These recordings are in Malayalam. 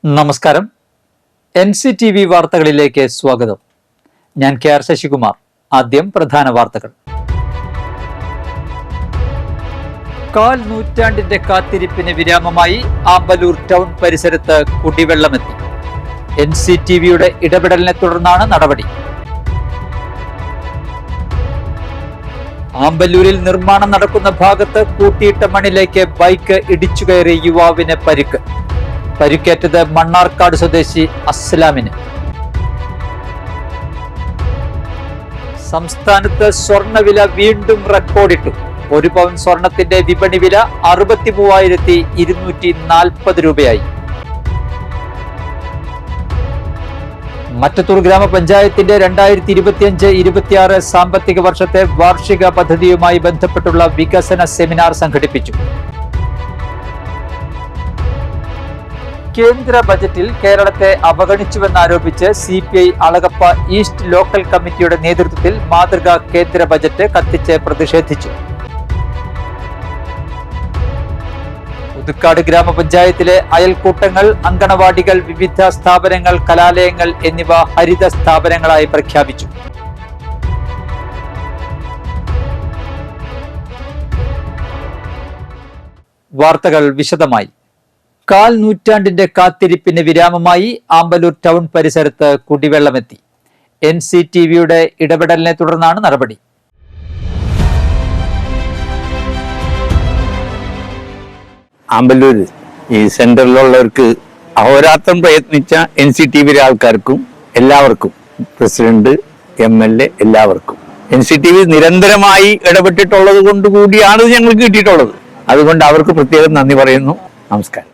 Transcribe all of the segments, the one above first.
നമസ്കാരം. NCTV വാർത്തകളിലേക്ക് സ്വാഗതം. ഞാൻ KR ശശികുമാർ. ആദ്യം പ്രധാന വാർത്തകൾ. കാൽ നൂറ്റാണ്ടിന്റെ കാത്തിരിപ്പിന് വിരാമമായി ആമ്പല്ലൂർ ടൗൺ പരിസരത്ത് കുടിവെള്ളമെത്തി. NCTVയുടെ ഇടപെടലിനെ തുടർന്നാണ് നടപടി. ആമ്പല്ലൂരിൽ നിർമ്മാണം നടക്കുന്ന ഭാഗത്ത് കൂട്ടിയിട്ട മണ്ണിലേക്ക് ബൈക്ക് ഇടിച്ചുകയറി യുവാവിന് പരിക്ക്. പരിക്കേറ്റത് മണ്ണാർക്കാട് സ്വദേശി അസ്ലാമിന്. സംസ്ഥാനത്ത് സ്വർണ്ണവില വീണ്ടും റെക്കോർഡിട്ടു. 1 പവൻ സ്വർണത്തിന്റെ വിപണി വില 63,240 രൂപയായി. മറ്റത്തൂർ ഗ്രാമപഞ്ചായത്തിന്റെ 2025-26 സാമ്പത്തിക വർഷത്തെ വാർഷിക പദ്ധതിയുമായി ബന്ധപ്പെട്ടുള്ള വികസന സെമിനാർ സംഘടിപ്പിച്ചു. കേന്ദ്ര ബജറ്റിൽ കേരളത്തെ അവഗണിച്ചുവെന്നാരോപിച്ച് CPI അളഗപ്പ ഈസ്റ്റ് ലോക്കൽ കമ്മിറ്റിയുടെ നേതൃത്വത്തിൽ മാതൃകാ കേന്ദ്ര ബജറ്റ് കത്തിച്ച് പ്രതിഷേധിച്ചു. പുതുക്കാട് ഗ്രാമപഞ്ചായത്തിലെ അയൽക്കൂട്ടങ്ങൾ, അങ്കണവാടികൾ, വിവിധ സ്ഥാപനങ്ങൾ, കലാലയങ്ങൾ എന്നിവ ഹരിത സ്ഥാപനങ്ങളായി പ്രഖ്യാപിച്ചു. വാർത്തകൾ വിശദമായി. കാൽ നൂറ്റാണ്ടിന്റെ കാത്തിരിപ്പിന് വിരാമമായി ആമ്പല്ലൂർ ടൗൺ പരിസരത്ത് കുടിവെള്ളമെത്തി. NCTVയുടെ ഇടപെടലിനെ തുടർന്നാണ് നടപടി. ആമ്പല്ലൂർ ഈ സെന്ററിലുള്ളവർക്ക് അഹോരാത്രം പ്രയത്നിച്ച NCTVയിലെ ആൾക്കാർക്കും എല്ലാവർക്കും, പ്രസിഡന്റ്, MLA എല്ലാവർക്കും NCTV നിരന്തരമായി ഇടപെട്ടിട്ടുള്ളത് കൊണ്ട് കൂടിയാണ് ഞങ്ങൾക്ക് കിട്ടിയിട്ടുള്ളത്. അതുകൊണ്ട് അവർക്ക് പ്രത്യേകം നന്ദി പറയുന്നു. നമസ്കാരം.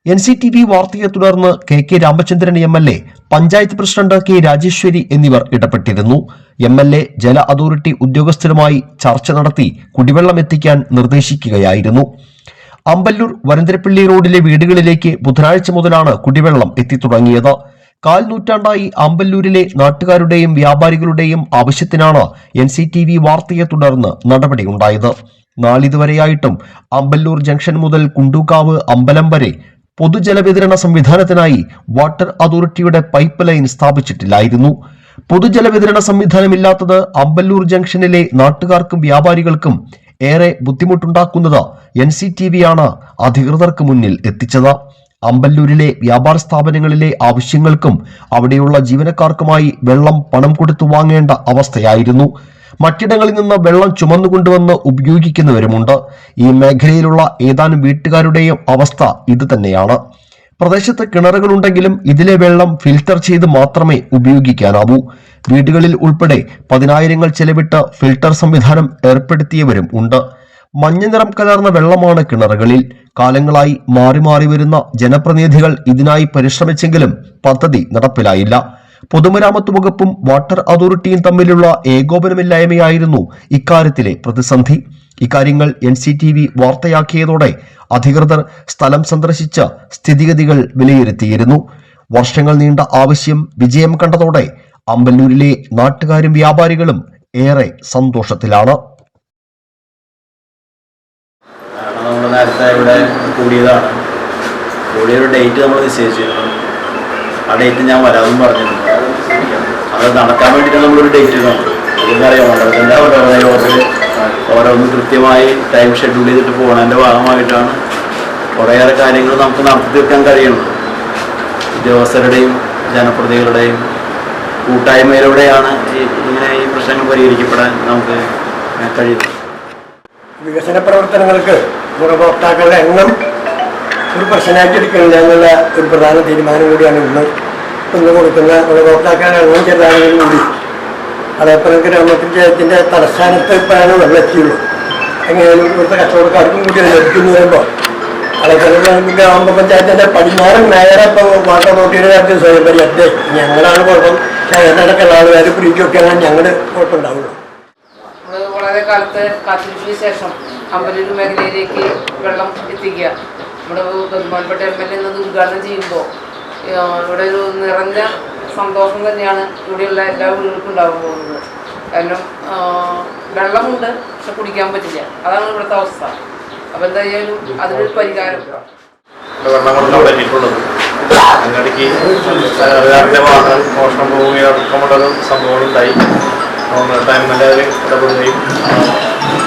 NCTV വാർത്തയെ തുടർന്ന് KK Ramachandran MLA, panchayat president K Rajeshwari എന്നിവർ ഇടപെട്ടിരുന്നു. MLA ജല അതോറിറ്റി ഉദ്യോഗസ്ഥരുമായി ചർച്ച നടത്തി കുടിവെള്ളം എത്തിക്കാൻ നിർദ്ദേശിക്കുകയായിരുന്നു. ആമ്പല്ലൂർ വരന്തരപ്പള്ളി റോഡിലെ വീടുകളിലേക്ക് ബുധനാഴ്ച മുതലാണ് കുടിവെള്ളം എത്തിത്തുടങ്ങിയത്. 1/4 നൂറ്റാണ്ടായി ആമ്പല്ലൂരിലെ നാട്ടുകാരുടെയും വ്യാപാരികളുടെയും ആവശ്യത്തിനാണ് NCTV വാർത്തയെ തുടർന്ന് നടപടിയുണ്ടായത്. നാളിതുവരെയായിട്ടും ആമ്പല്ലൂർ ജംഗ്ഷൻ മുതൽ കുണ്ടൂക്കാവ് അമ്പലം വരെ പൊതുജലവിതരണ സംവിധാനത്തിനായി വാട്ടർ അതോറിറ്റിയുടെ പൈപ്പ് ലൈൻ സ്ഥാപിച്ചിട്ടില്ലായിരുന്നു. പൊതുജലവിതരണ സംവിധാനമില്ലാത്തത് ആമ്പല്ലൂർ ജംഗ്ഷനിലെ നാട്ടുകാർക്കും വ്യാപാരികൾക്കും ഏറെ ബുദ്ധിമുട്ടുണ്ടാക്കുന്നത് NCTVയാണ് അധികൃതർക്ക് മുന്നിൽ എത്തിച്ചത്. ആമ്പല്ലൂരിലെ വ്യാപാര സ്ഥാപനങ്ങളിലെ ആവശ്യങ്ങൾക്കും അവിടെയുള്ള ജീവനക്കാർക്കുമായി വെള്ളം പണം കൊടുത്തു വാങ്ങേണ്ട അവസ്ഥയായിരുന്നു. മറ്റിടങ്ങളിൽ നിന്ന് വെള്ളം ചുമന്നുകൊണ്ടുവന്ന് ഉപയോഗിക്കുന്നവരുമുണ്ട്. ഈ മേഖലയിലുള്ള ഏതാനും വീട്ടുകാരുടെയും അവസ്ഥ ഇത് തന്നെയാണ്. പ്രദേശത്ത് കിണറുകളുണ്ടെങ്കിലും ഇതിലെ വെള്ളം ഫിൽട്ടർ ചെയ്ത് മാത്രമേ ഉപയോഗിക്കാനാവൂ. വീടുകളിൽ ഉൾപ്പെടെ 10,000 ചെലവിട്ട് ഫിൽട്ടർ സംവിധാനം ഏർപ്പെടുത്തിയവരും ഉണ്ട്. മഞ്ഞ നിറം കലർന്ന വെള്ളമാണ് കിണറുകളിൽ. കാലങ്ങളായി മാറി മാറി വരുന്ന ജനപ്രതിനിധികൾ ഇതിനായി പരിശ്രമിച്ചെങ്കിലും പദ്ധതി നടപ്പിലായില്ല. പൊതുമരാമത്ത് വകുപ്പും വാട്ടർ അതോറിറ്റിയും തമ്മിലുള്ള ഏകോപനമില്ലായ്മയായിരുന്നു ഇക്കാര്യത്തിലെ പ്രതിസന്ധി. ഇക്കാര്യങ്ങൾ NCTV വാർത്തയാക്കിയതോടെ അധികൃതർ സ്ഥലം സന്ദർശിച്ച സ്ഥിതിഗതികൾ വിലയിരുത്തിയിരുന്നു. വർഷങ്ങൾ നീണ്ട ആവശ്യം വിജയം കണ്ടതോടെ ആമ്പല്ലൂരിലെ നാട്ടുകാരും വ്യാപാരികളും ഏറെ സന്തോഷത്തിലാണ്. ആ ഡേറ്റ് ഞാൻ വരാമെന്നും പറഞ്ഞിട്ടുണ്ട്. അത് നടക്കാൻ വേണ്ടിയിട്ടാണ് നമ്മളൊരു ഡേറ്റ് കാണുന്നത്. അതെന്നറിയാം, മണ്ഡലത്തിൻ്റെ ഓരോന്നും കൃത്യമായി ടൈം ഷെഡ്യൂൾ ചെയ്തിട്ട് പോകുന്നതിൻ്റെ ഭാഗമായിട്ടാണ് കുറേയേറെ കാര്യങ്ങൾ നമുക്ക് നടത്തി തീർക്കാൻ കഴിയുന്നത്. ഉദ്യോഗസ്ഥരുടെയും ജനപ്രതിനിധികളുടെയും കൂട്ടായ്മയിലൂടെയാണ് ഇങ്ങനെ ഈ പ്രശ്നങ്ങൾ പരിഹരിക്കപ്പെടാൻ നമുക്ക് കഴിയുന്നത്. വികസന പ്രവർത്തനങ്ങൾക്ക് ഗുണഭോക്താക്കളുടെ എണ്ണം ഒരു പ്രശ്നമായിട്ട് എടുക്കുന്നില്ല എന്നുള്ള ഒരു പ്രധാന തീരുമാനം കൂടിയാണ് ഇന്ന് കൊടുക്കുന്ന ഗുണഭോക്താക്കളുടെ എണ്ണം ചെറുതാണെങ്കിലും കൂടി. അതേപോലെ ഗ്രാമപഞ്ചായത്തിൻ്റെ തലസ്ഥാനത്ത് ഇപ്പോഴാണ് വെള്ളം എത്തിയുള്ളൂ. എങ്ങനെയാലും ഇവിടുത്തെ കച്ചവടക്കാർക്കും കൂടി ലഭിക്കുന്നു വരുമ്പോൾ അതേപോലെ ഗ്രാമപഞ്ചായത്തിൻ്റെ പടിഞ്ഞാറൻ മേഖല ഇപ്പോൾ വാട്ടർ അതോറിറ്റിയുടെ കാര്യത്തിൽ സ്വയം പര്യാപ്ത ഞങ്ങളാണ് കുഴപ്പം. ശേഖരണടക്കമുള്ള ആളുകാർ ഫ്രീക്കൊക്കെയാണ് ഞങ്ങൾ കുഴപ്പമുണ്ടാവുള്ളൂ. വളരെ കാലത്ത് കാത്തിരിപ്പിന് ശേഷം അമ്പലൂർ മേഖലയിലേക്ക് വെള്ളം എത്തിക്കുക നമ്മുടെ ബഹുമാനപ്പെട്ട MLA എന്നത് ഉദ്ഘാടനം ചെയ്യുമ്പോൾ ഇവിടെ ഒരു നിറഞ്ഞ സന്തോഷം തന്നെയാണ് ഇവിടെയുള്ള എല്ലാ വീടുകൾക്കും ഉണ്ടാകാൻ പോകുന്നത്. കാരണം വെള്ളമുണ്ട്, പക്ഷെ കുടിക്കാൻ പറ്റില്ല. അതാണ് ഇവിടുത്തെ അവസ്ഥ. അപ്പോൾ എന്തായാലും അതിനൊരു പരിഹാരം. വെള്ളം കൊടുക്കാൻ പറ്റിയിട്ടുള്ളത് അതിനിടയ്ക്ക് സർക്കാരിൻ്റെ വാഹനം മോഷണം പോവുകയോ അടക്കമുള്ളൊരു സംഭവങ്ങളുണ്ടായി. ടൈമിൻ്റെ ഇടപെടുകയും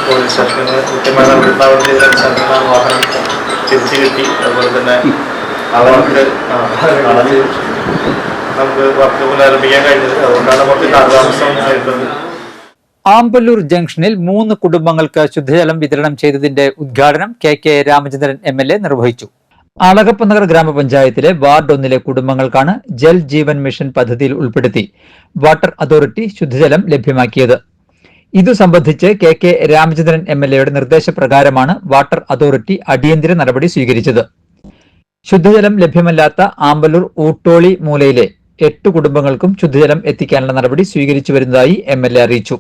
പോലീസ് സ്റ്റേഷനിൽ കൃത്യമായ നടപടി ചെയ്ത അടിസ്ഥാനത്തിലാണ് വാഹനം തിരിച്ചു കിട്ടി. അതുപോലെ തന്നെ അവർക്ക് നമുക്ക് വർക്ക് പുനരാരംഭിക്കാൻ കഴിഞ്ഞത്. അതുകൊണ്ടാണ് കുറച്ച് കാലതാമസം ആയിട്ടുള്ളത്. ആമ്പല്ലൂർ ജംഗ്ഷനിൽ 3 കുടുംബങ്ങൾക്ക് ശുദ്ധജലം വിതരണം ചെയ്തതിന്റെ ഉദ്ഘാടനം കെ രാമചന്ദ്രൻ MLA നിർവഹിച്ചു. അളഗപ്പനഗർ ഗ്രാമപഞ്ചായത്തിലെ വാർഡ് 1 കുടുംബങ്ങൾക്കാണ് ജൽ ജീവൻ മിഷൻ പദ്ധതിയിൽ ഉൾപ്പെടുത്തി വാട്ടർ അതോറിറ്റി ശുദ്ധജലം ലഭ്യമാക്കിയത്. ഇതു സംബന്ധിച്ച് കെ രാമചന്ദ്രൻ MLAയുടെ നിർദ്ദേശപ്രകാരമാണ് വാട്ടർ അതോറിറ്റി അടിയന്തര നടപടി സ്വീകരിച്ചത്. ശുദ്ധജലം ലഭ്യമല്ലാത്ത ആമ്പല്ലൂർ ഊട്ടോളി മൂലയിലെ 8 കുടുംബങ്ങൾക്കും ശുദ്ധജലം എത്തിക്കാനുള്ള നടപടി സ്വീകരിച്ചു വരുന്നതായി MLA അറിയിച്ചു.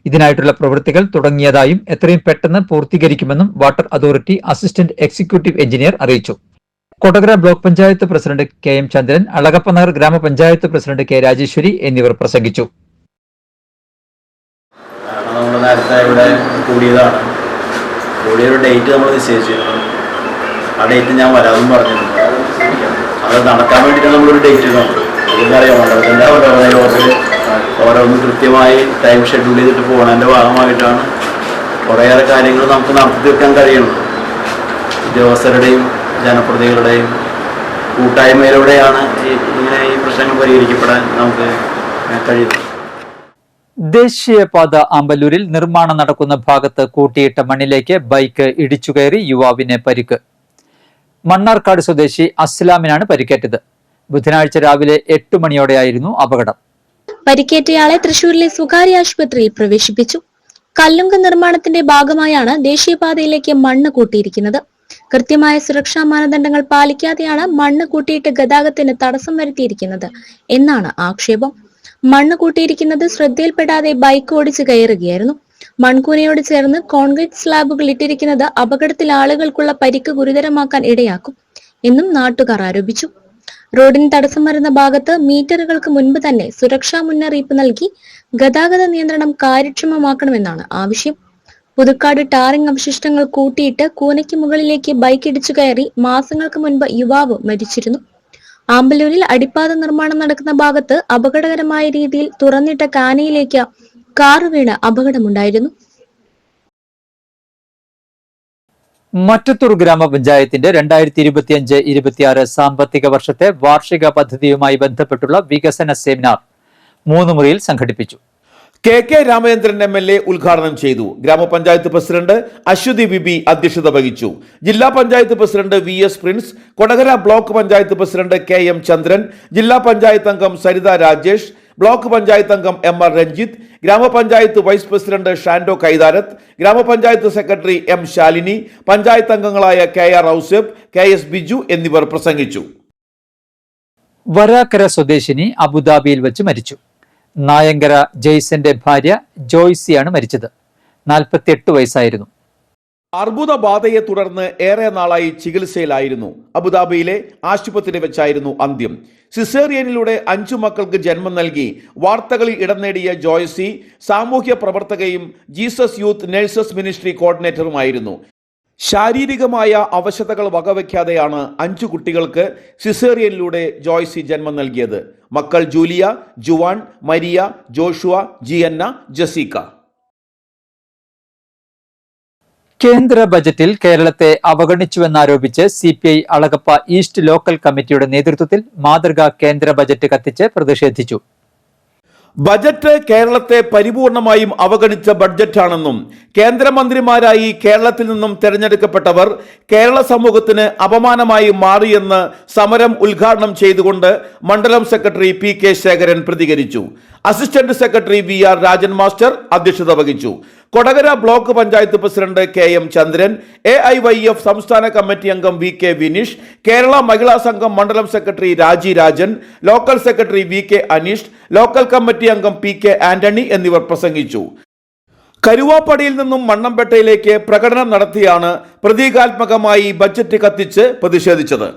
ഇതിനായിട്ടുള്ള പ്രവൃത്തികൾ തുടങ്ങിയതായും എത്രയും പെട്ടെന്ന് പൂർത്തീകരിക്കുമെന്നും water authority assistant executive engineer അറിയിച്ചു. Kodakara block panchayat president KM Chandran, Alagappanagar grama panchayat president K Rajeshwari എന്നിവർ പ്രസംഗിച്ചു. നമ്മൾ നേരത്തെ ഇവിടെ കൂടിയൊരു ഡേറ്റ് നമ്മൾ നിശ്ചയിച്ചിരുന്നു. ആ ഡേറ്റ് ഞാൻ വരാമെന്നും പറഞ്ഞിട്ടുണ്ട്. അത് നടക്കാൻ വേണ്ടിയിട്ടാണ് നമ്മളൊരു ഡേറ്റ് തന്നത്. ഇതെന്നറിയാം, മണ്ഡലത്തിൻ്റെ ഓരോന്നും കൃത്യമായി ടൈം ഷെഡ്യൂൾ ചെയ്തിട്ട് പോകുന്നതിൻ്റെ ഭാഗമായിട്ടാണ് കുറേയേറെ കാര്യങ്ങൾ നമുക്ക് നടത്തി തീർക്കാൻ കഴിയുന്നത്. ഉദ്യോഗസ്ഥരുടെയും ജനപ്രതിനിധികളുടെയും കൂട്ടായ്മയിലൂടെയാണ് ഇങ്ങനെ ഈ പ്രശ്നങ്ങൾ പരിഹരിക്കപ്പെടാൻ നമുക്ക് കഴിയുന്നത്. ദേശീയപാത ആമ്പല്ലൂരിൽ നിർമ്മാണം നടക്കുന്ന ഭാഗത്ത് കൂട്ടിയിട്ട മണ്ണിലേക്ക് ബൈക്ക് ഇടിച്ചുകയറി യുവാവിന് പരിക്ക്. മണ്ണാർക്കാട് സ്വദേശി അസ്ലാമിനാണ് പരിക്കേറ്റത്. ബുധനാഴ്ച രാവിലെ 8 മണിയോടെയായിരുന്നു അപകടം. പരിക്കേറ്റയാളെ തൃശൂരിലെ സ്വകാര്യ ആശുപത്രിയിൽ പ്രവേശിപ്പിച്ചു. കല്ലുങ്ക് നിർമ്മാണത്തിന്റെ ഭാഗമായാണ് ദേശീയപാതയിലേക്ക് മണ്ണ് കൂട്ടിയിരിക്കുന്നത്. കൃത്യമായ സുരക്ഷാ മാനദണ്ഡങ്ങൾ പാലിക്കാതെയാണ് മണ്ണ് കൂട്ടിയിട്ട് ഗതാഗതത്തിന് തടസ്സം വരുത്തിയിരിക്കുന്നത് എന്നാണ് ആക്ഷേപം. മണ്ണ് കൂട്ടിയിരിക്കുന്നത് ശ്രദ്ധയിൽപ്പെടാതെ ബൈക്ക് ഓടിച്ച് കയറുകയായിരുന്നു. മൺകൂനയോട് ചേർന്ന് കോൺക്രീറ്റ് സ്ലാബുകൾ ഇട്ടിരിക്കുന്നത് അപകടത്തിൽ ആളുകൾക്കുള്ള പരിക്ക് ഗുരുതരമാക്കാൻ ഇടയാക്കും എന്നും നാട്ടുകാർ ആരോപിച്ചു. റോഡിന് തടസ്സം വരുന്ന ഭാഗത്ത് മീറ്ററുകൾക്ക് മുൻപ് തന്നെ സുരക്ഷാ മുന്നറിയിപ്പ് നൽകി ഗതാഗത നിയന്ത്രണം കാര്യക്ഷമമാക്കണമെന്നാണ് ആവശ്യം. പുതുക്കാട് ടാറിംഗ് അവശിഷ്ടങ്ങൾ കൂട്ടിയിട്ട് കൂനയ്ക്ക് മുകളിലേക്ക് ബൈക്ക് ഇടിച്ചു കയറി മാസങ്ങൾക്ക് മുൻപ് യുവാവ് മരിച്ചിരുന്നു. ആമ്പല്ലൂരിൽ അടിപ്പാത നിർമ്മാണം നടക്കുന്ന ഭാഗത്ത് അപകടകരമായ രീതിയിൽ തുറന്നിട്ട കാനയിലേക്ക് കാർ വീണ് അപകടമുണ്ടായിരുന്നു. മറ്റത്തൂർ ഗ്രാമപഞ്ചായത്തിന്റെ 2025-26 സാമ്പത്തിക വർഷത്തെ വാർഷിക പദ്ധതിയുമായി ബന്ധപ്പെട്ടുള്ള വികസന സെമിനാർ 3 മുറിയിൽ സംഘടിപ്പിച്ചു. കെ രാമചന്ദ്രൻ MLA ഉദ്ഘാടനം ചെയ്തു. ഗ്രാമപഞ്ചായത്ത് പ്രസിഡന്റ് അശ്വതി ബിബി അധ്യക്ഷത വഹിച്ചു. ജില്ലാ panchayat president VS Prince, Kodakara block panchayat president KM ചന്ദ്രൻ, ജില്ലാ പഞ്ചായത്ത് അംഗം സരിത രാജേഷ്, ബ്ലോക്ക് പഞ്ചായത്ത് അംഗം MR രഞ്ജിത്ത്, ഗ്രാമപഞ്ചായത്ത് വൈസ് പ്രസിഡന്റ് ഷാൻഡോ കൈതാരത്ത്, ഗ്രാമപഞ്ചായത്ത് സെക്രട്ടറി M ശാലിനി, പഞ്ചായത്ത് അംഗങ്ങളായ KR ഔസേബ്, KS ബിജു എന്നിവർ പ്രസംഗിച്ചു. വരാക്കര സ്വദേശിനി അബുദാബിയിൽ വെച്ച് മരിച്ചു. നായങ്കര ജെയ്സന്റെ ഭാര്യ ജോയ്സിയാണ് മരിച്ചത്. 48 വയസ്സായിരുന്നു. അർബുദബാധയെ തുടർന്ന് ഏറെ നാളായി ചികിത്സയിലായിരുന്നു. അബുദാബിയിലെ ആശുപത്രി വെച്ചായിരുന്നു അന്ത്യം. സിസേറിയനിലൂടെ 5 മക്കൾക്ക് ജന്മം നൽകി വാർത്തകളിൽ ഇടം നേടിയ ജോയ്സി സാമൂഹ്യ പ്രവർത്തകയും ജീസസ് യൂത്ത് നഴ്സസ് മിനിസ്ട്രി കോർഡിനേറ്ററുമായിരുന്നു. ശാരീരികമായ അവശതകൾ വകവയ്ക്കാതെയാണ് 5 കുട്ടികൾക്ക് സിസേറിയനിലൂടെ ജോയ്സി ജന്മം നൽകിയത്. മക്കൾ Julia, Juan, Maria, Joshua, Gianna, Jessica. കേന്ദ്ര ബജറ്റിൽ കേരളത്തെ അവഗണിച്ചുവെന്നാരോപിച്ച് CPI അളഗപ്പ ഈസ്റ്റ് ലോക്കൽ കമ്മിറ്റിയുടെ നേതൃത്വത്തിൽ മാതൃകാ കേന്ദ്ര ബജറ്റ് കത്തിച്ച് പ്രതിഷേധിച്ചു. ബജറ്റ് കേരളത്തെ പരിപൂർണമായും അവഗണിച്ച ബഡ്ജറ്റാണെന്നും കേന്ദ്രമന്ത്രിമാരായി കേരളത്തിൽ നിന്നും തെരഞ്ഞെടുക്കപ്പെട്ടവർ കേരള സമൂഹത്തിന് അപമാനമായി മാറിയെന്ന് സമരം ഉദ്ഘാടനം ചെയ്തുകൊണ്ട് മണ്ഡലം സെക്രട്ടറി PK ശേഖരൻ പ്രതികരിച്ചു. Assistant secretary VR Rajan master അധ്യക്ഷത വഹിച്ചു. Kodakara block panchayat president KM ചന്ദ്രൻ, AIYF സംസ്ഥാന കമ്മിറ്റി അംഗം VK വിനീഷ്, കേരള മഹിളാ സംഘം മണ്ഡലം സെക്രട്ടറി രാജി Rajan, local secretary VK Aneesh, local committee അംഗം PK ആന്റണി എന്നിവർ പ്രസംഗിച്ചു. കരുവാപ്പടിയിൽ നിന്നും മണ്ണമ്പേട്ടയിലേക്ക് പ്രകടനം നടത്തിയാണ് പ്രതീകാത്മകമായി ബജറ്റ് കത്തിച്ച് പ്രതിഷേധിച്ചത്.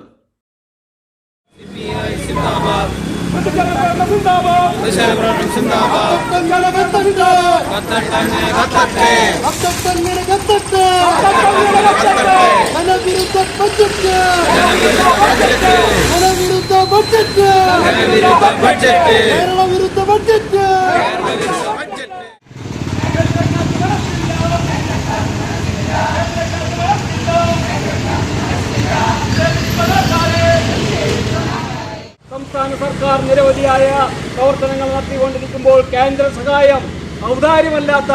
സംസ്ഥാന സർക്കാർ നിരവധിയായ പ്രവർത്തനങ്ങൾ നടത്തിക്കൊണ്ടിരിക്കുമ്പോൾ കേന്ദ്ര സഹായം ഔദാര്യമല്ലാത്ത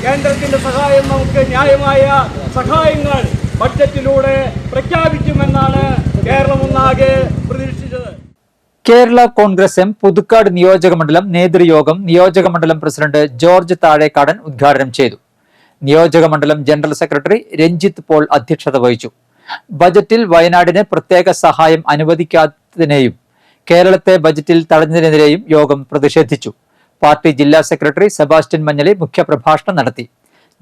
കേന്ദ്രത്തിന്റെ സഹായം നമുക്ക് ന്യായമായ സഹായങ്ങൾ ബഡ്ജറ്റിലൂടെ പ്രഖ്യാപിക്കുമെന്നാണ് കേരളം ഒന്നാകെ പ്രതീക്ഷിച്ചത്. കേരള കോൺഗ്രസ് എം പുതുക്കാട് നിയോജകമണ്ഡലം നേതൃയോഗം നിയോജകമണ്ഡലം പ്രസിഡന്റ് ജോർജ് താഴേക്കാടൻ ഉദ്ഘാടനം ചെയ്തു. നിയോജകമണ്ഡലം ജനറൽ സെക്രട്ടറി രഞ്ജിത്ത് പോൾ അധ്യക്ഷത വഹിച്ചു. ബജറ്റിൽ വയനാടിന് പ്രത്യേക സഹായം അനുവദിക്കാത്തതിനെയും കേരളത്തെ ബജറ്റിൽ തടഞ്ഞതിനെതിരെയും യോഗം പ്രതിഷേധിച്ചു. പാർട്ടി ജില്ലാ സെക്രട്ടറി സെബാസ്റ്റ്യൻ മഞ്ഞളി മുഖ്യപ്രഭാഷണം നടത്തി.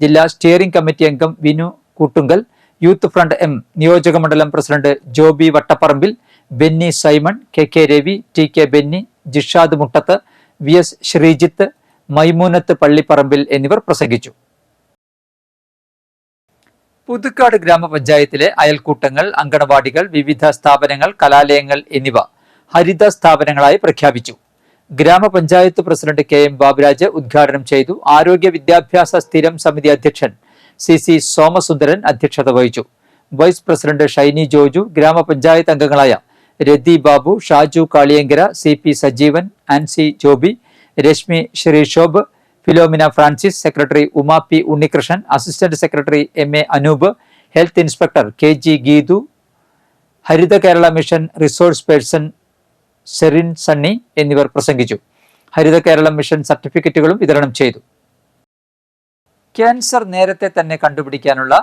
ജില്ലാ സ്റ്റിയറിംഗ് കമ്മിറ്റി അംഗം Vinu Koottunkal, youth front M നിയോജകമണ്ഡലം president Joby Vattaparambil, Benny Simon, K Ravi, T Benny, Jishad Muttath, VS Sreejith, Maimoonath Pallipparambil എന്നിവർ പ്രസംഗിച്ചു. പുതുക്കാട് ഗ്രാമപഞ്ചായത്തിലെ അയൽക്കൂട്ടങ്ങൾ, അങ്കണവാടികൾ, വിവിധ സ്ഥാപനങ്ങൾ, കലാലയങ്ങൾ എന്നിവ ഹരിത സ്ഥാപനങ്ങളായി പ്രഖ്യാപിച്ചു. ഗ്രാമപഞ്ചായത്ത് പ്രസിഡന്റ് KM ബാബുരാജ് ഉദ്ഘാടനം ചെയ്തു. ആരോഗ്യ വിദ്യാഭ്യാസ സ്ഥിരം സമിതി അധ്യക്ഷൻ CC സോമസുന്ദരൻ അധ്യക്ഷത വഹിച്ചു. വൈസ് പ്രസിഡന്റ് ഷൈനി ജോജു, ഗ്രാമപഞ്ചായത്ത് അംഗങ്ങളായ Rathi Babu, Shaju Kaliyankara, CP Sajeevan, Ancy Joby, Reshmi Sreesobh, Philomina Francis, secretary Uma P Unnikrishnan, assistant secretary MA Anoop, health inspector KG Geethu, Haritha Kerala mission resource person Serin Sunny എന്നിവർ പ്രസംഗിച്ചു. ഹരിത കേരളം മിഷൻ സർട്ടിഫിക്കറ്റുകളും വിതരണം ചെയ്തു. ക്യാൻസർ നേരത്തെ തന്നെ കണ്ടുപിടിക്കാനുള്ള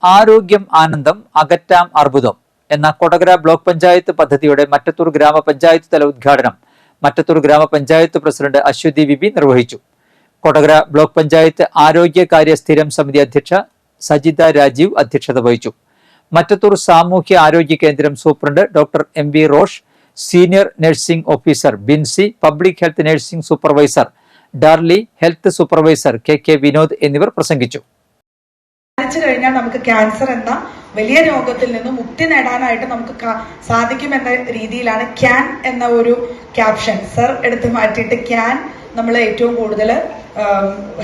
ആരോഗ്യം ആനന്ദം അകറ്റാം അർബുദം എന്ന കൊടകര ബ്ലോക്ക് പഞ്ചായത്ത് പദ്ധതിയുടെ മറ്റത്തൂർ ഗ്രാമപഞ്ചായത്ത് തല ഉദ്ഘാടനം മറ്റത്തൂർ ഗ്രാമപഞ്ചായത്ത് പ്രസിഡന്റ് അശ്വതി വിബി നിർവഹിച്ചു. കൊടകര ബ്ലോക്ക് പഞ്ചായത്ത് ആരോഗ്യകാര്യ സ്ഥിരം സമിതി അധ്യക്ഷ സജിത രാജീവ് അധ്യക്ഷത വഹിച്ചു. മറ്റത്തൂർ സാമൂഹ്യ ആരോഗ്യ കേന്ദ്രം superintendent doctor MV Rosh, senior nursing officer Binsy, public health nursing supervisor Darly, health supervisor KK Vinod എന്നിവർ പ്രസംഗിച്ചു. കഴിഞ്ഞാൽ നമുക്ക് ക്യാൻസർ എന്ന വലിയ രോഗത്തിൽ നിന്ന് മുക്തി നേടാനായിട്ട് നമുക്ക് സാധിക്കുമെന്ന രീതിയിലാണ് ക്യാൻ എന്ന ഒരു ക്യാപ്ഷൻ സർ എടുത്തു മാറ്റിയിട്ട് ക്യാൻ നമ്മൾ ഏറ്റവും കൂടുതൽ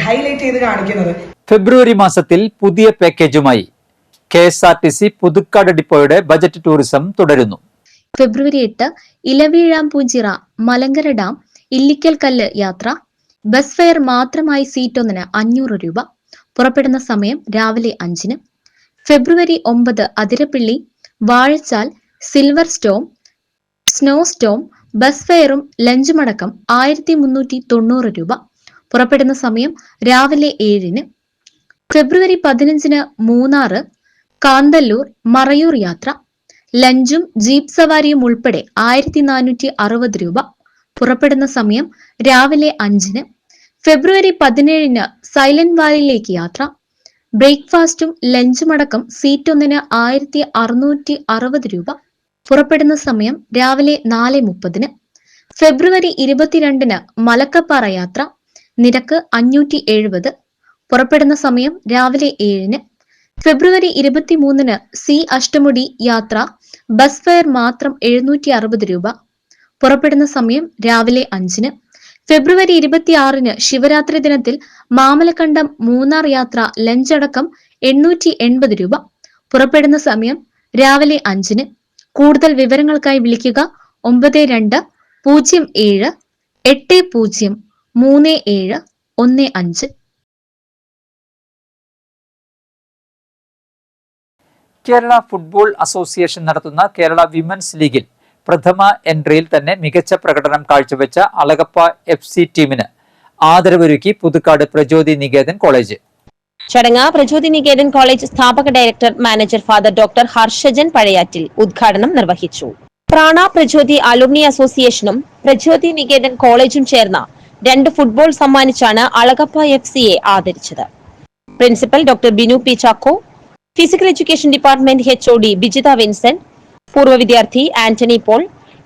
ഹൈലൈറ്റ് ചെയ്ത് കാണിക്കുന്നത്. ഫെബ്രുവരി മാസത്തിൽ പുതിയ പാക്കേജുമായി KSRTC പുതുക്കാട് ഡിപ്പോയുടെ ബജറ്റ് ടൂറിസം തുടരുന്നു. ഫെബ്രുവരി 8 ഇലവീഴാംപൂഞ്ചിറ മലങ്കര ഡാം ഇല്ലിക്കൽ കല്ല് യാത്ര. ബസ് ഫെയർ മാത്രമായി സീറ്റ് ഒന്നിന് 500 രൂപ. പുറപ്പെടുന്ന സമയം രാവിലെ 5-ന്. ഫെബ്രുവരി 9 Athirappilly Vazhachal silver storm snow storm bus ഫെയറും ലഞ്ചുമടക്കം 1390 രൂപ. പുറപ്പെടുന്ന സമയം രാവിലെ 7-ന്. ഫെബ്രുവരി 15-ന് മൂന്നാറ് കാന്തല്ലൂർ മറയൂർ യാത്ര. ലഞ്ചും ജീപ്പ് സവാരിയും ഉൾപ്പെടെ 1460 രൂപ. പുറപ്പെടുന്ന സമയം രാവിലെ 5-ന്. ഫെബ്രുവരി 17-ന് സൈലന്റ് വാലിയിലേക്ക് യാത്ര. ബ്രേക്ക്ഫാസ്റ്റും ലഞ്ചുമടക്കം സീറ്റ് ഒന്നിന് 1660 രൂപ. പുറപ്പെടുന്ന സമയം രാവിലെ 4:30-ന്. ഫെബ്രുവരി 22-ന് മലക്കപ്പാറ യാത്ര. നിരക്ക് 570. പുറപ്പെടുന്ന സമയം രാവിലെ 7-ന്. ഫെബ്രുവരി 23-ന് സി അഷ്ടമുടി യാത്ര. ബസ് ഫെയർ മാത്രം 760 രൂപ. പുറപ്പെടുന്ന സമയം രാവിലെ 5-ന്. ഫെബ്രുവരി 26-ന് ശിവരാത്രി ദിനത്തിൽ മാമലക്കണ്ടം മൂന്നാർ യാത്ര ലഞ്ച് അടക്കം 880 രൂപ. പുറപ്പെടുന്ന സമയം രാവിലെ 5-ന്. കൂടുതൽ വിവരങ്ങൾക്കായി വിളിക്കുക 92-07-80-3715. കേരള ഫുട്ബോൾ അസോസിയേഷൻ നടത്തുന്ന കേരള വിമൻസ് ലീഗിൽ പ്രഥമ എൻട്രിയിൽ തന്നെ മികച്ച പ്രകടനം കാഴ്ചവെച്ച അളഗപ്പ FC ടീമിന് ആദരവൊരുക്കി പുതുക്കാട് പ്രചോദി നികേതൻ കോളേജ്. ചടങ്ങ് പ്രചോദി നികേതൻ കോളേജ് സ്ഥാപക director manager father doctor Harshajan Pazhayattil ഉദ്ഘാടനം നിർവഹിച്ചു. പ്രാണ പ്രചോദി അലുമിനി അസോസിയേഷനും പ്രചോദി നികേതൻ കോളേജും ചേർന്ന 2 ഫുട്ബോൾ സമ്മാനിച്ചാണ് അളഗപ്പ FCയെ ആദരിച്ചത്. Principal doctor Binu P Chacko, physical education department HOD Bijitha Vincent, പൂർവ്വ വിദ്യാർത്ഥി ആന്റണി പോൾ,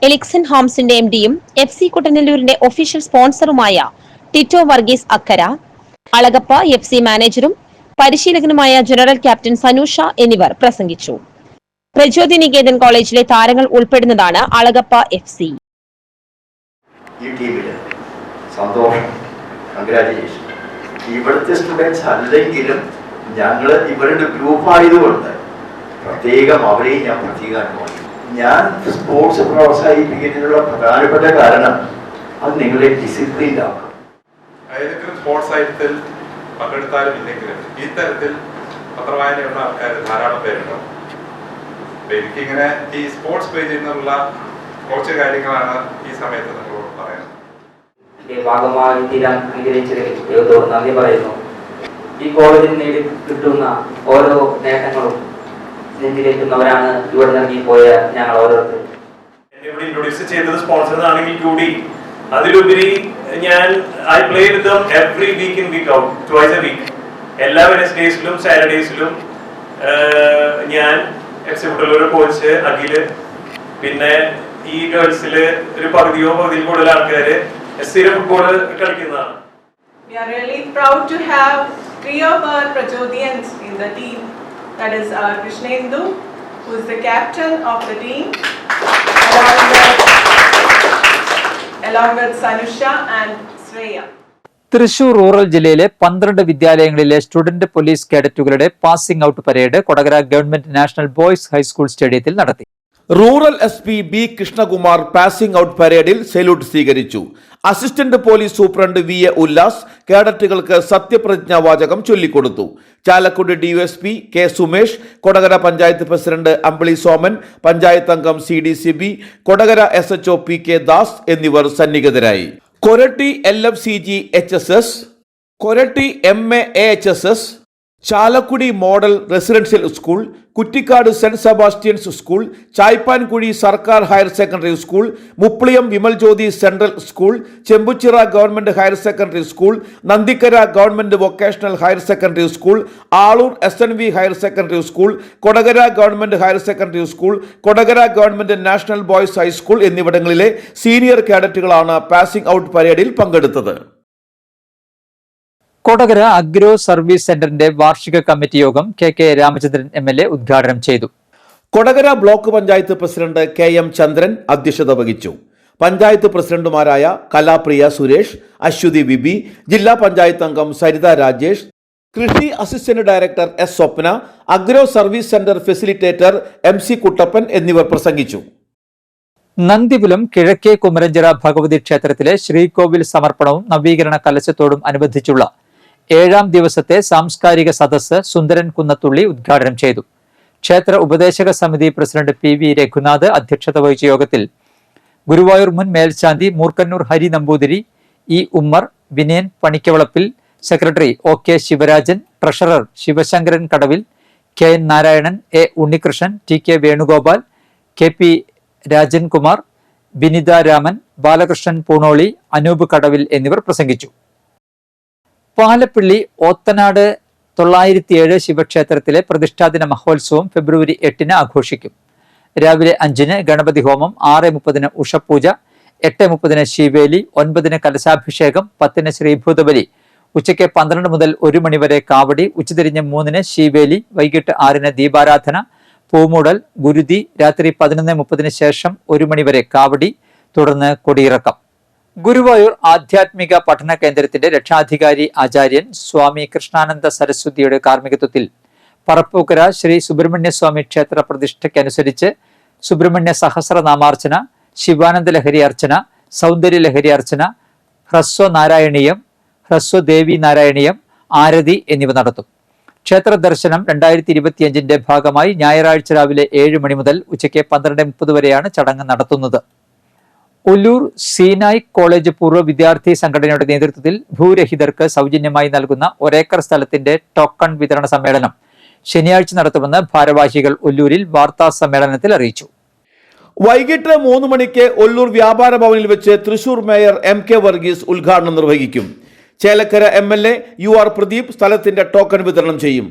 എലിക്സൺ ഹോംസിന്റെ എംഡിയും FC കുട്ടനെല്ലൂരിന്റെ ഒഫീഷ്യൽ സ്പോൺസറുമായ ടിറ്റോ വർഗീസ് അക്കര, അളഗപ്പ FC മാനേജറും പരിശീലകനുമായ ജനറൽ ക്യാപ്റ്റൻ സനൂഷ എന്നിവർ പ്രസംഗിച്ചു. പ്രചോദി നികേതൻ കോളേജിലെ താരങ്ങൾ ഉൾപ്പെടുന്നതാണ് അളഗപ്പ FC. ഈ ടീമില് സന്തോഷം, കൺഗ്രാജുലേഷൻ. ഇവിടുത്തെ സ്റ്റുഡൻസ് അല്ലെങ്കിലും ഞങ്ങൾ ഇവരുടെ ഗ്രൂപ്പായതുകൊണ്ട് പ്രത്യേകം അവരെയും ഞാൻ പ്രത്യേകം അനുഭവിക്കും. ഞാൻ സ്പോർട്സ് പ്രോത്സാഹിപ്പിക്കുന്നതിനുള്ള പ്രധാനപ്പെട്ട കാരണം അത് നിങ്ങളെ ഡിസിപ്ലിൻഡ് ആക്കും. ഏതെങ്കിലും സ്പോർട്സ് സാഹിത്യത്തിൽ പങ്കെടുത്താലും ഇല്ലെങ്കിലും ഈ തരത്തിൽ പത്രവായനയുള്ള ആൾക്കാർ ധാരാളം പേരുണ്ടാവും. എനിക്കിങ്ങനെ ഈ സ്പോർട്സ് പേജിൽ നിന്നുള്ള കുറച്ച് കാര്യങ്ങളാണ് ഈ സമയത്ത് നിങ്ങളോട് പറയുന്നത്. ഭാഗമായി തീരാൻ അനുഗ്രഹിച്ചതിൽ ദൈവത്തോട് നന്ദി പറയുന്നു. ഈ കോളേജിൽ നേടി കിട്ടുന്ന ഓരോ നേട്ടങ്ങളും നെഞ്ചിലേക്കുന്നവരാണ് ഇവിടെ നൽകിപ്പോയ ഞങ്ങൾ ഓരോരുത്തരും. ഇവിടെ ഇൻട്രൊഡ്യൂസ് ചെയ്തത് സ്പോൺസേഴ്സ് ആണെങ്കിൽ കൂടി അതിലുപരി ഞാൻ I play with them every week in week out, twice a week. എല്ലാ വെനസ്ഡേസിലും സാറ്റർഡേസിലും ഞാൻ FC കുട്ടലൂർ കോച്ച് അഖില്, പിന്നെ ഈ ഗേൾസില് ഒരു പകുതിയിൽ കൂടുതൽ ആൾക്കാര് സ്ഥിരം ഫുട്ബോൾ കളിക്കുന്നതാണ്. We are really proud to have 3 of our Prajodians in the team. That is Krishnendu, who is the captain of the team, along with Sanusha and Shreya. Thrissur rural ജില്ലയിലെ 12 വിദ്യാലയങ്ങളിലെ സ്റ്റുഡന്റ് പോലീസ് കേഡറ്റുകളുടെ passing out parade Kodakara government national boys high school സ്റ്റേഡിയത്തിൽ നടത്തി. Rural SP B Krishnakumar passing out പരേഡിൽ സല്യൂട്ട് സ്വീകരിച്ചു. Assistant police superintendent VA Ullas കേഡറ്റുകൾക്ക് സത്യപ്രതിജ്ഞാവാചകം ചൊല്ലിക്കൊടുത്തു. Chalakudy DSP K Sumesh, Kodakara panchayat president Ambili Soman, panchayat അംഗം CDCB, Kodakara SHO PK Das എന്നിവർ സന്നിഹിതരായി. Koratty LFCG HSS, Koratty MA AHSS, Chalakudy model residential school, Kuttikkad saint Sebastian's school, Chaipankuzhi സർക്കാർ higher secondary school, Mupliyam Vimal Jyothi central school, Chembuchira government higher secondary school, Nandikkara government vocational higher secondary school, Aloor SNV higher secondary school, Kodakara government higher secondary school, Kodakara government national boys high school എന്നിവിടങ്ങളിലെ സീനിയർ കേഡറ്റുകളാണ് പാസിംഗ് ഔട്ട് പരേഡിൽ പങ്കെടുത്തത്. കൊടകര അഗ്രോ സർവീസ് സെന്ററിന്റെ വാർഷിക കമ്മിറ്റി യോഗം KK രാമചന്ദ്രൻ MLA ഉദ്ഘാടനം ചെയ്തു. Kodakara block panchayat president KM ചന്ദ്രൻ അധ്യക്ഷത വഹിച്ചു. പഞ്ചായത്ത് പ്രസിഡന്റുമാരായ കലാപ്രിയ സുരേഷ്, അശ്വതി വിബി, ജില്ലാ പഞ്ചായത്ത് അംഗം സരിത രാജേഷ്, കൃഷി assistant director S Swapna, agro service centre facilitator MC Kuttappan എന്നിവർ പ്രസംഗിച്ചു. നന്ദിപുലം കിഴക്കേ കുമരഞ്ചിറ ഭഗവതി ക്ഷേത്രത്തിലെ ശ്രീകോവിൽ സമർപ്പണവും നവീകരണ കലശത്തോടും അനുബന്ധിച്ചുള്ള 7ാം ദിവസത്തെ സാംസ്കാരിക സദസ്സ് സുന്ദരൻ കുന്നത്തുള്ളി ഉദ്ഘാടനം ചെയ്തു. ക്ഷേത്ര ഉപദേശക സമിതി പ്രസിഡന്റ് PV രഘുനാഥ് അധ്യക്ഷത വഹിച്ച യോഗത്തിൽ ഗുരുവായൂർ മുൻ മേൽശാന്തി Moorkkannur Hari Namboothiri, E Ummer, Vinayan Panikkavalappil, secretary OK Sivarajan, treasurer Sivasankaran Kadavil, KN Narayanan, A Unnikrishnan, TK Venugopal, KP രാജൻകുമാർ, Binitha Raman, Balakrishnan പൂണോളി, Anoop കടവിൽ എന്നിവർ പ്രസംഗിച്ചു. പാലപ്പിള്ളി ഓത്തനാട് 907 ശിവക്ഷേത്രത്തിലെ പ്രതിഷ്ഠാദിന മഹോത്സവം ഫെബ്രുവരി 8 ആഘോഷിക്കും. രാവിലെ 5 ഗണപതി ഹോമം, 6:30 ഉഷപൂജ, 8:30 ശിവേലി, 9 കലശാഭിഷേകം, 10 ശ്രീഭൂതബലി, ഉച്ചയ്ക്ക് 12 മുതൽ 1 മണി വരെ കാവടി, ഉച്ചതിരിഞ്ഞ് 3 ശിവേലി, വൈകിട്ട് 6 ദീപാരാധന, പൂമൂടൽ, ഗുരുതി, രാത്രി 11:30 ശേഷം 1 മണി വരെ കാവടി, തുടർന്ന് കൊടിയിറക്കം. ഗുരുവായൂർ ആധ്യാത്മിക പഠന കേന്ദ്രത്തിന്റെ രക്ഷാധികാരി ആചാര്യൻ സ്വാമി കൃഷ്ണാനന്ദ സരസ്വതിയുടെ കാർമ്മികത്വത്തിൽ പറപ്പൂക്കര ശ്രീ സുബ്രഹ്മണ്യസ്വാമി ക്ഷേത്ര പ്രതിഷ്ഠയ്ക്കനുസരിച്ച് സുബ്രഹ്മണ്യ സഹസ്രനാമാർച്ചന, ശിവാനന്ദ ലഹരി അർച്ചന, സൗന്ദര്യ ലഹരി അർച്ചന, ഹ്രസ്വ നാരായണീയം, ഹ്രസ്വ ദേവി നാരായണീയം, ആരതി എന്നിവ നടത്തും. ക്ഷേത്ര ദർശനം 2025 ഭാഗമായി ഞായറാഴ്ച രാവിലെ 7 മണി മുതൽ ഉച്ചയ്ക്ക് 12:30 വരെയാണ് ചടങ്ങ് നടത്തുന്നത്. ഒല്ലൂർ സീനായ് കോളേജ് പൂർവ്വ വിദ്യാർത്ഥി സംഘടനയുടെ നേതൃത്വത്തിൽ ഭൂരഹിതർക്ക് സൗജന്യമായി നൽകുന്ന 1 ഏക്കർ സ്ഥലത്തിന്റെ ടോക്കൺ വിതരണ സമ്മേളനം ശനിയാഴ്ച നടത്തുമെന്ന് ഭാരവാഹികൾ ഒല്ലൂരിൽ വാർത്താ സമ്മേളനത്തിൽ അറിയിച്ചു. വൈകിട്ട് 3 മണിക്ക് ഒല്ലൂർ വ്യാപാര ഭവനിൽ വെച്ച് തൃശൂർ മേയർ MK വർഗീസ് ഉദ്ഘാടനം നിർവഹിക്കും. ചേലക്കര MLA UR പ്രദീപ് സ്ഥലത്തിന്റെ ടോക്കൺ വിതരണം ചെയ്യും.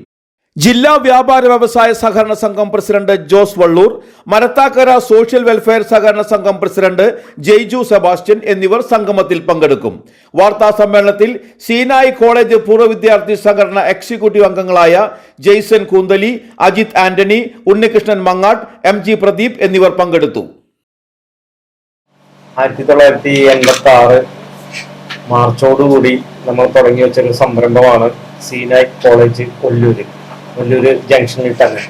ജില്ലാ വ്യാപാര വ്യവസായ സഹകരണ സംഘം president Jose Vallur, Marathakkara social welfare സഹകരണ സംഘം പ്രസിഡന്റ് ജെയ്ജു സെബാസ്റ്റ്യൻ എന്നിവർ സംഗമത്തിൽ പങ്കെടുക്കും. വാർത്താ സമ്മേളനത്തിൽ സീനായി കോളേജ് പൂർവ്വ വിദ്യാർത്ഥി സംഘടന എക്സിക്യൂട്ടീവ് അംഗങ്ങളായ ജെയ്സൺ കൂന്തലി, അജിത് ആന്റണി, ഉണ്ണികൃഷ്ണൻ മങ്ങാട്ട്, MG പ്രദീപ് എന്നിവർ പങ്കെടുത്തു. 1986 മാർച്ചോടുകൂടി നമ്മൾ തുടങ്ങി വെച്ചൊരു സംരംഭമാണ് സീനായി കോളേജ് ഒല്ലൂര് ജംഗ്ഷനിൽ തന്നെ.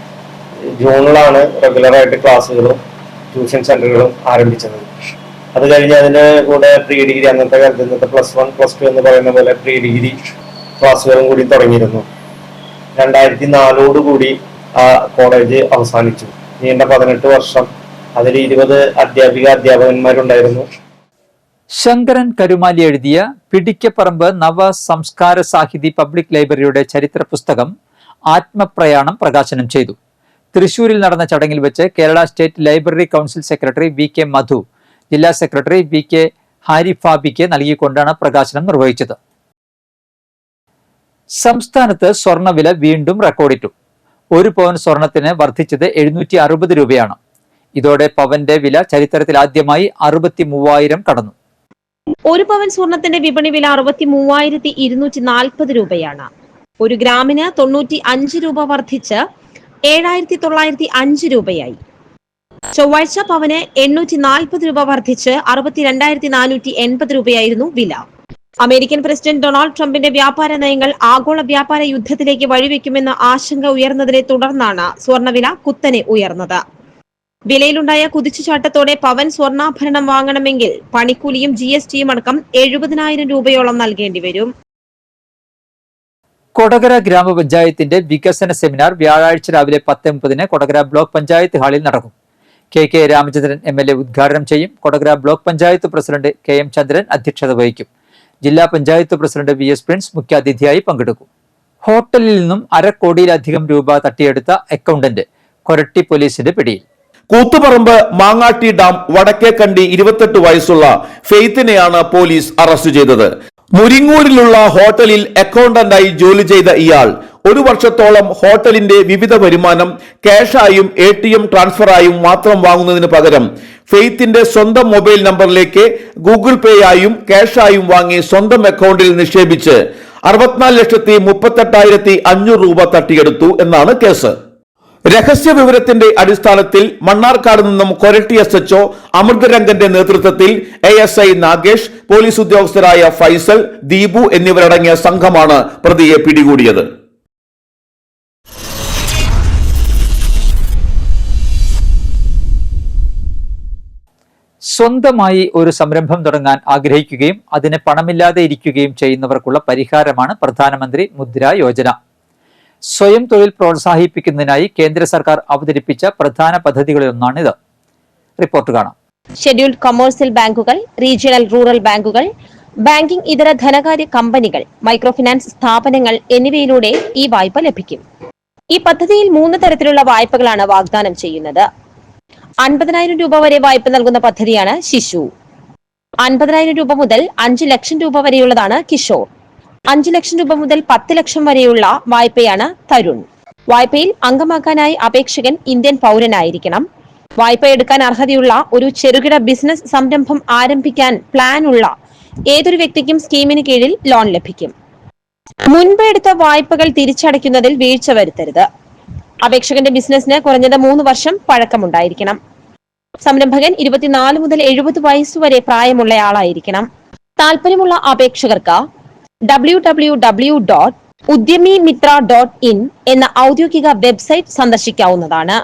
ജൂണിലാണ് റെഗുലറായിട്ട് ക്ലാസ്സുകളും ട്യൂഷൻ സെന്ററുകളും ആരംഭിച്ചത്. അത് കഴിഞ്ഞ് അതിന് കൂടെ പ്രീ ഡിഗ്രി, അന്നത്തെ കാലത്ത് ഇന്നത്തെ +1 +2 എന്ന് പറയുന്ന പോലെ പ്രീ ഡിഗ്രി ക്ലാസ്സുകളും കൂടി തുടങ്ങിയിരുന്നു. 2004 ആ കോളേജ് അവസാനിച്ചു. നീണ്ട 18 വർഷം അതിൽ 20 അധ്യാപകന്മാരുണ്ടായിരുന്നു. ശങ്കരൻ കരുമാലി എഴുതിയ പിടിക്കപ്പറമ്പ് നവ സംസ്കാര സാഹിതി പബ്ലിക് ലൈബ്രറിയുടെ ചരിത്ര പുസ്തകം ആത്മപ്രയാണം പ്രകാശനം ചെയ്തു. തൃശൂരിൽ നടന്ന ചടങ്ങിൽ വെച്ച് Kerala state library council secretary VK മധു, ജില്ലാ സെക്രട്ടറി VK ഹാരിഫാബിക്ക് നൽകിക്കൊണ്ടാണ് പ്രകാശനം നിർവഹിച്ചത്. സംസ്ഥാനത്ത് സ്വർണ്ണവില വീണ്ടും റെക്കോർഡിട്ടു. 1 പവൻ സ്വർണത്തിന് വർദ്ധിച്ചത് 760 രൂപയാണ്. ഇതോടെ പവന്റെ വില ചരിത്രത്തിൽ ആദ്യമായി 63,000 കടന്നു. 1 പവൻ സ്വർണത്തിന്റെ വിപണി വില 63,240 രൂപയാണ്. 1 ഗ്രാമിന് 95 രൂപ വർദ്ധിച്ച് 7,905 രൂപയായി. ചൊവ്വാഴ്ച പവന് 840 രൂപ വർദ്ധിച്ച് 62,480 രൂപയായിരുന്നു വില. അമേരിക്കൻ പ്രസിഡന്റ് ഡൊണാൾഡ് ട്രംപിന്റെ വ്യാപാര നയങ്ങൾ ആഗോള വ്യാപാര യുദ്ധത്തിലേക്ക് വഴിവെക്കുമെന്ന ആശങ്ക ഉയർന്നതിനെ തുടർന്നാണ് സ്വർണ്ണവില കുത്തനെ ഉയർന്നത്. വിലയിലുണ്ടായ കുതിച്ചുചാട്ടത്തോടെ പവൻ സ്വർണ്ണാഭരണം വാങ്ങണമെങ്കിൽ പണിക്കൂലിയും GSTയും അടക്കം 70,000 രൂപയോളം നൽകേണ്ടി വരും. കൊടകര ഗ്രാമപഞ്ചായത്തിന്റെ വികസന സെമിനാർ വ്യാഴാഴ്ച രാവിലെ 10:30 കൊടകര ബ്ലോക്ക് പഞ്ചായത്ത് ഹാളിൽ നടക്കും. KK രാമചന്ദ്രൻ MLA ഉദ്ഘാടനം ചെയ്യും. Kodakara block panchayat president KM ചന്ദ്രൻ അധ്യക്ഷത വഹിക്കും. ജില്ലാ പഞ്ചായത്ത് പ്രസിഡന്റ് VS പ്രിൻസ് മുഖ്യാതിഥിയായി പങ്കെടുക്കും. ഹോട്ടലിൽ നിന്നും 1/2 കോടിയിലധികം രൂപ തട്ടിയെടുത്ത അക്കൗണ്ടന്റ് കൊരട്ടി പോലീസിന്റെ പിടിയിൽ. കൂത്തുപറമ്പ് മാങ്ങാട്ടി ഡാം വടക്കേക്കണ്ടി 28 വയസ്സുള്ള ഫെയ്ത്തിനെയാണ് പോലീസ് അറസ്റ്റ് ചെയ്തത്. മുരിങ്ങൂരിലുള്ള ഹോട്ടലിൽ അക്കൗണ്ടന്റായി ജോലി ചെയ്ത ഇയാൾ 1 വർഷത്തോളം ഹോട്ടലിന്റെ വിവിധ വരുമാനം ക്യാഷായും ATM ട്രാൻസ്ഫറായും മാത്രം വാങ്ങുന്നതിന് പകരം ഫെയ്ത്തിന്റെ സ്വന്തം മൊബൈൽ നമ്പറിലേക്ക് ഗൂഗിൾ പേ ആയും ക്യാഷായും വാങ്ങി സ്വന്തം അക്കൗണ്ടിൽ നിക്ഷേപിച്ച് 64,38,500 രൂപ തട്ടിയെടുത്തു എന്നാണ് കേസ്. രഹസ്യ വിവരത്തിന്റെ അടിസ്ഥാനത്തിൽ മണ്ണാർക്കാട് നിന്നും കൊരട്ടി SHO അമൃതരംഗന്റെ നേതൃത്വത്തിൽ ASI നാഗേഷ്, പോലീസ് ഉദ്യോഗസ്ഥരായ ഫൈസൽ, ദീപു എന്നിവരടങ്ങിയ സംഘമാണ് പ്രതിയെ പിടികൂടിയത്. സ്വന്തമായി ഒരു സംരംഭം തുടങ്ങാൻ ആഗ്രഹിക്കുകയും അതിന് പണമില്ലാതെ ഇരിക്കുകയും ചെയ്യുന്നവർക്കുള്ള പരിഹാരമാണ് പ്രധാനമന്ത്രി മുദ്ര യോജന. സ്വയം തൊഴിൽ പ്രോത്സാഹിപ്പിക്കുന്നതിനായി കേന്ദ്ര സർക്കാർ അവതരിപ്പിച്ച പ്രധാന പദ്ധതികളിലൊന്നാണിത്. റിപ്പോർട്ട് കാണാം. ഷെഡ്യൂൾഡ് കൊമേഴ്സ്യൽ ബാങ്കുകൾ, റീജിയണൽ റൂറൽ ബാങ്കുകൾ, ബാങ്കിംഗ് ഇതര ധനകാര്യ കമ്പനികൾ, മൈക്രോ ഫിനാൻസ് സ്ഥാപനങ്ങൾ എന്നിവയിലൂടെ ഈ വായ്പ ലഭിക്കും. ഈ പദ്ധതിയിൽ 3 തരത്തിലുള്ള വായ്പകളാണ് വാഗ്ദാനം ചെയ്യുന്നത്. 50,000 രൂപ വരെ വായ്പ നൽകുന്ന പദ്ധതിയാണ് ശിശു. 50,000 രൂപ മുതൽ 5 ലക്ഷം രൂപ വരെയുള്ളതാണ് കിഷോർ. 5 ലക്ഷം രൂപ മുതൽ 10 ലക്ഷം വരെയുള്ള വായ്പയാണ് തരുൺ. വായ്പയിൽ അംഗമാക്കാനായി അപേക്ഷകൻ ഇന്ത്യൻ പൗരനായിരിക്കണം. വായ്പ എടുക്കാൻ അർഹതയുള്ള ഒരു ചെറുകിട ബിസിനസ് സംരംഭം ആരംഭിക്കാൻ പ്ലാൻ ഉള്ള ഏതൊരു വ്യക്തിക്കും സ്കീമിന് കീഴിൽ ലോൺ ലഭിക്കും. മുൻപ് എടുത്ത വായ്പകൾ തിരിച്ചടയ്ക്കുന്നതിൽ വീഴ്ച വരുത്തരുത്. അപേക്ഷകന്റെ ബിസിനസിന് കുറഞ്ഞത് 3 വർഷം പഴക്കമുണ്ടായിരിക്കണം. സംരംഭകൻ 24 മുതൽ 70 വയസ്സുവരെ പ്രായമുള്ളയാളായിരിക്കണം. താല്പര്യമുള്ള അപേക്ഷകർക്ക് www.udyamimitra.in എന്ന ഔദ്യോഗിക വെബ്സൈറ്റ് സന്ദർശിക്കാവുന്നതാണ്.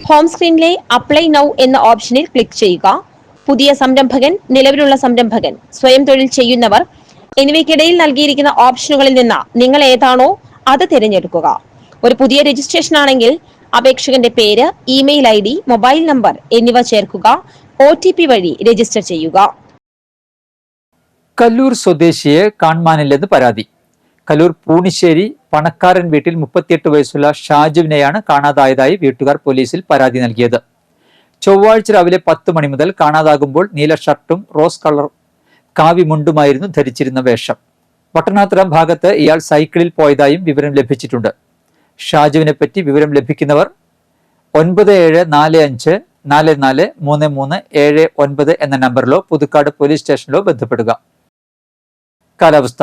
ഹോം സ്ക്രീനിലെ അപ്ലൈ നൗ എന്ന ഓപ്ഷനിൽ ക്ലിക്ക് ചെയ്യുക. പുതിയ സംരംഭകൻ, നിലവിലുള്ള സംരംഭകൻ, സ്വയം തൊഴിൽ ചെയ്യുന്നവർ എന്നിവയ്ക്കിടയിൽ നൽകിയിരിക്കുന്ന ഓപ്ഷനുകളിൽ നിന്ന് നിങ്ങൾ ഏതാണോ അത് തിരഞ്ഞെടുക്കുക. ഒരു പുതിയ രജിസ്ട്രേഷൻ ആണെങ്കിൽ അപേക്ഷകന്റെ പേര്, ഇമെയിൽ ID, മൊബൈൽ നമ്പർ എന്നിവ ചേർക്കുക. OTP വഴി രജിസ്റ്റർ ചെയ്യുക. കല്ലൂർ സ്വദേശിയെ കാണാനില്ലെന്ന് പരാതി. കല്ലൂർ പൂണിശ്ശേരി പണക്കാരൻ വീട്ടിൽ 38 വയസ്സുള്ള ഷാജുവിനെയാണ് കാണാതായതായി വീട്ടുകാർ പോലീസിൽ പരാതി നൽകിയത്. ചൊവ്വാഴ്ച രാവിലെ 10 മണി മുതൽ കാണാതാകുമ്പോൾ നീല ഷർട്ടും റോസ് കളർ കാവി മുണ്ടുമായിരുന്നു ധരിച്ചിരുന്ന വേഷം. പട്ടണാത്ര ഭാഗത്ത് ഇയാൾ സൈക്കിളിൽ പോയതായും വിവരം ലഭിച്ചിട്ടുണ്ട്. ഷാജുവിനെ പറ്റി വിവരം ലഭിക്കുന്നവർ 9745443379 എന്ന നമ്പറിലോ പുതുക്കാട് പോലീസ് സ്റ്റേഷനിലോ ബന്ധപ്പെടുക. കാലാവസ്ഥ.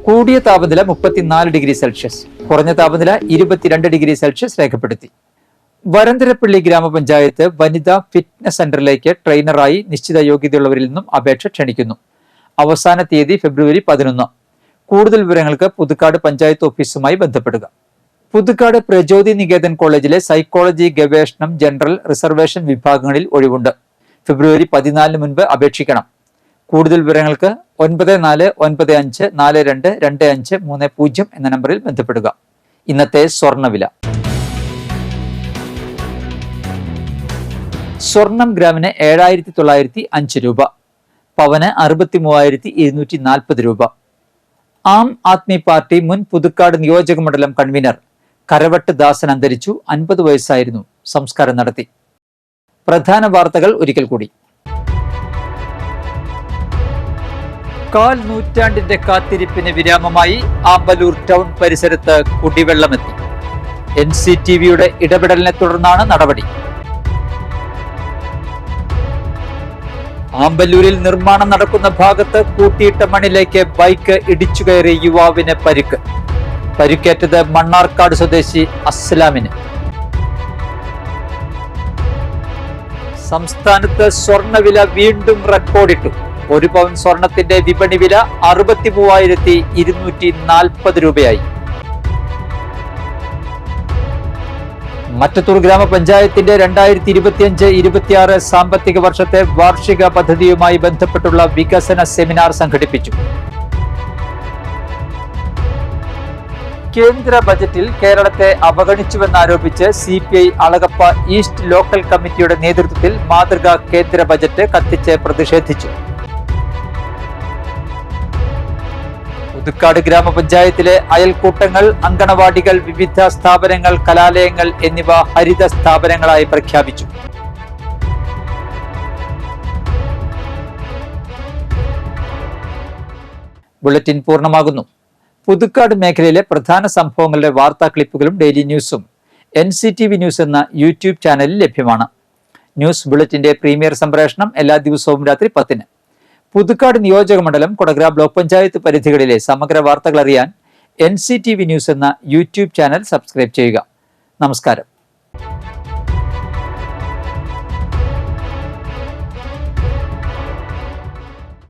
കൂടിയ താപനില 34 ഡിഗ്രി സെൽഷ്യസ്, കുറഞ്ഞ താപനില 22 ഡിഗ്രി സെൽഷ്യസ് രേഖപ്പെടുത്തി. വരന്തരപ്പള്ളി ഗ്രാമപഞ്ചായത്ത് വനിതാ ഫിറ്റ്നസ് സെന്ററിലേക്ക് ട്രെയിനറായി നിശ്ചിത യോഗ്യതയുള്ളവരിൽ നിന്നും അപേക്ഷ ക്ഷണിക്കുന്നു. അവസാന തീയതി ഫെബ്രുവരി 11. കൂടുതൽ വിവരങ്ങൾക്ക് പുതുക്കാട് പഞ്ചായത്ത് ഓഫീസുമായി ബന്ധപ്പെടുക. പുതുക്കാട് പ്രചോദി നികേതൻ കോളേജിലെ സൈക്കോളജി ഗവേഷണം ജനറൽ റിസർവേഷൻ വിഭാഗങ്ങളിൽ ഒഴിവുണ്ട്. ഫെബ്രുവരി 14 മുൻപ് അപേക്ഷിക്കണം. കൂടുതൽ വിവരങ്ങൾക്ക് 9455422530 എന്ന നമ്പറിൽ ബന്ധപ്പെടുക. ഇന്നത്തെ സ്വർണ്ണവില. സ്വർണം ഗ്രാമിന് 7905 രൂപ, പവന് 63,240 രൂപ. ആം ആദ്മി പാർട്ടി മുൻ പുതുക്കാട് നിയോജക മണ്ഡലം കൺവീനർ കരവട്ട് ദാസൻ അന്തരിച്ചു. 50 വയസ്സായിരുന്നു. സംസ്കാരം നടത്തി. പ്രധാന വാർത്തകൾ ഒരിക്കൽ കൂടി. കാൽ നൂറ്റാണ്ടിന്റെ കാത്തിരിപ്പിന് വിരാമമായി ആമ്പല്ലൂർ ടൗൺ പരിസരത്ത് കുടിവെള്ളമെത്തി. NCTVയുടെ ഇടപെടലിനെ തുടർന്നാണ് നടപടി. ആമ്പല്ലൂരിൽ നിർമ്മാണം നടക്കുന്ന ഭാഗത്ത് കൂട്ടിയിട്ട മണ്ണിലേക്ക് ബൈക്ക് ഇടിച്ചുകയറി യുവാവിന് പരിക്ക്. പരിക്കേറ്റത് മണ്ണാർക്കാട് സ്വദേശി അസ്ലാമിന്. സംസ്ഥാനത്ത് സ്വർണ്ണവില വീണ്ടും റെക്കോർഡിട്ടു. 1 പവൻ സ്വർണത്തിന്റെ വിപണി വില 63,240 രൂപയായി. മറ്റത്തൂർ ഗ്രാമപഞ്ചായത്തിന്റെ 2025-26 സാമ്പത്തിക വർഷത്തെ വാർഷിക പദ്ധതിയുമായി ബന്ധപ്പെട്ടുള്ള വികസന സെമിനാർ സംഘടിപ്പിച്ചു. കേന്ദ്ര ബജറ്റിൽ കേരളത്തെ അവഗണിച്ചുവെന്നാരോപിച്ച് CPI അളഗപ്പ ഈസ്റ്റ് ലോക്കൽ കമ്മിറ്റിയുടെ നേതൃത്വത്തിൽ മാതൃകാ കേന്ദ്ര ബജറ്റ് കത്തിച്ച് പ്രതിഷേധിച്ചു. പുതുക്കാട് ഗ്രാമപഞ്ചായത്തിലെ അയൽക്കൂട്ടങ്ങൾ, അങ്കണവാടികൾ, വിവിധ സ്ഥാപനങ്ങൾ, കലാലയങ്ങൾ എന്നിവ ഹരിത സ്ഥാപനങ്ങളായി പ്രഖ്യാപിച്ചു. ബുള്ളറ്റിൻ പൂർണ്ണമാകുന്നു. പുതുക്കാട് മേഖലയിലെ പ്രധാന സംഭവങ്ങളുടെ വാർത്താ ക്ലിപ്പുകളും ഡെയിലി ന്യൂസും NCTV ന്യൂസ് എന്ന യൂട്യൂബ് ചാനലിൽ ലഭ്യമാണ്. ന്യൂസ് ബുള്ളറ്റിന്റെ പ്രീമിയർ സംപ്രേഷണം എല്ലാ ദിവസവും രാത്രി 10-ന്. പുതുക്കാട് നിയോജക മണ്ഡലം, കൊടകര ബ്ലോക്ക് പഞ്ചായത്ത് പരിധികളിലെ സമഗ്ര വാർത്തകൾ അറിയാൻ NCTV ന്യൂസ് എന്ന യൂട്യൂബ് ചാനൽ സബ്സ്ക്രൈബ് ചെയ്യുക. നമസ്കാരം.